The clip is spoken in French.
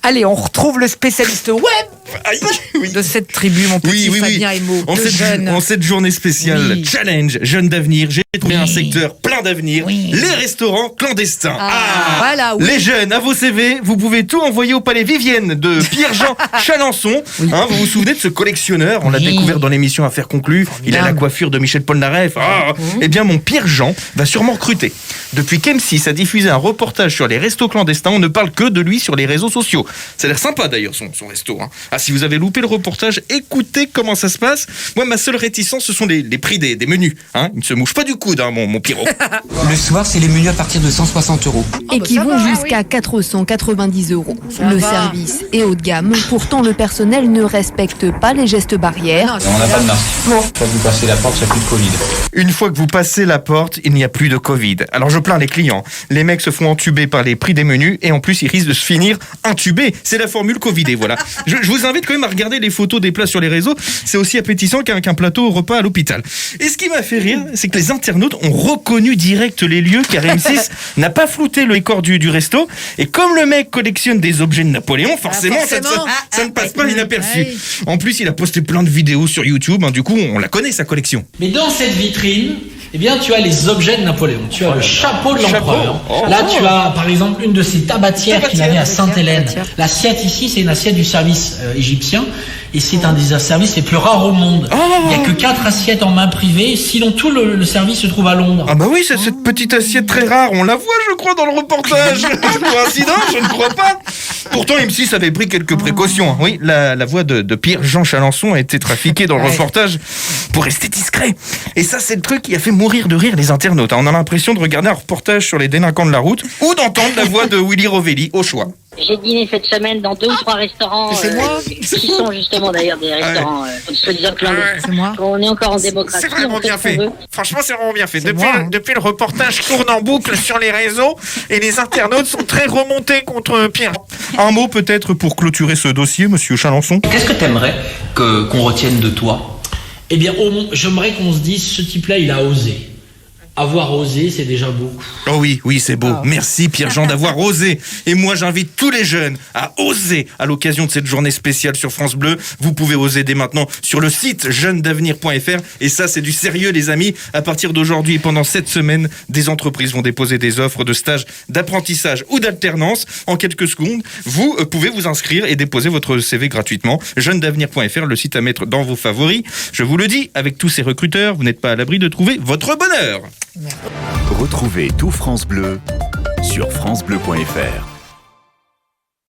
Allez, on retrouve le spécialiste web de cette tribu, mon petit Fabien Emo. En cette journée spéciale, challenge, jeunes d'avenir, j'ai trouvé un secteur plein d'avenir, les restaurants clandestins. Voilà, Les jeunes, à vos CV, vous pouvez tout envoyer au palais Vivienne de Pierre-Jean Chalençon. Vous vous souvenez de ce collectionneur? On l'a découvert dans l'émission Affaires conclues. Il a la coiffure de Michel Polnareff. Eh bien, mon Pierre-Jean va sûrement recruter. Depuis qu'M6 a diffusé un reportage sur les restos clandestins, on ne parle que de lui sur les réseaux sociaux. Ça a l'air sympa d'ailleurs, son resto. Si vous avez loupé le reportage, écoutez comment ça se passe. Moi, ma seule réticence, ce sont les prix des menus. Il ne se mouche pas du coude, mon Pierrot. Le soir, c'est les menus à partir de 160 €. Et qui vont jusqu'à 490 €. Le service est haut de gamme. Pourtant, le personnel ne respecte pas les gestes barrières. On n'a pas de masque. Une fois que vous passez la porte, il n'y a plus de Covid. Une fois que vous passez la porte, il n'y a plus de Covid. Alors je plains les clients. Les mecs se font entuber par les prix des menus et en plus ils risquent de se finir intubés. C'est la formule Covidée, voilà. Je vous invite quand même à regarder les photos des plats sur les réseaux. C'est aussi appétissant qu'un plateau au repas à l'hôpital. Et ce qui m'a fait rire, c'est que les internautes ont reconnu direct les lieux car M6 n'a pas flouté le décor du resto. Et comme le mec collectionne des objets de Napoléon, forcément. Ça ne passe pas inaperçu. En plus, il a posté plein de vidéos sur YouTube. Du coup, on la connaît, sa collection. Mais dans cette vitrine, tu as les objets de Napoléon. Tu as le chapeau de l'empereur. Là, tu as, par exemple, une de ces tabatières qu'il avait à Sainte-Hélène. L'assiette ici, c'est une assiette du service égyptien. Et c'est un des services les plus rares au monde. Il n'y a que 4 assiettes en main privée, sinon tout le service se trouve à Londres. C'est cette petite assiette très rare. On la voit, je crois, dans le reportage. Coïncidence, je ne crois pas. Pourtant, M6 avait pris quelques précautions. Oui, la voix de Pierre-Jean Chalençon a été trafiquée dans le reportage pour rester discret. Et ça, c'est le truc qui a fait mourir de rire les internautes. On a l'impression de regarder un reportage sur les délinquants de la route ou d'entendre la voix de Willy Rovelli, au choix. J'ai dîné cette semaine dans 2 ou 3 restaurants qui sont justement d'ailleurs des restaurants soi-disant clandestins. C'est moi. On est encore en démocratie. C'est vraiment bien fait. Franchement, c'est vraiment bien fait. Depuis le reportage tourne en boucle sur les réseaux et les internautes sont très remontés contre Pierre. Un mot peut-être pour clôturer ce dossier, monsieur Chalençon. Qu'est-ce que t'aimerais qu'on retienne de toi? J'aimerais qu'on se dise, ce type-là, il a osé. Avoir osé, c'est déjà beau. Oh oui, c'est beau. Merci Pierre-Jean d'avoir osé. Et moi, j'invite tous les jeunes à oser à l'occasion de cette journée spéciale sur France Bleu. Vous pouvez oser dès maintenant sur le site jeunesdavenir.fr. Et ça, c'est du sérieux, les amis. À partir d'aujourd'hui et pendant cette semaine, des entreprises vont déposer des offres de stage, d'apprentissage ou d'alternance. En quelques secondes, vous pouvez vous inscrire et déposer votre CV gratuitement. Jeunesdavenir.fr, le site à mettre dans vos favoris. Je vous le dis, avec tous ces recruteurs, vous n'êtes pas à l'abri de trouver votre bonheur. Retrouvez tout France Bleu sur francebleu.fr.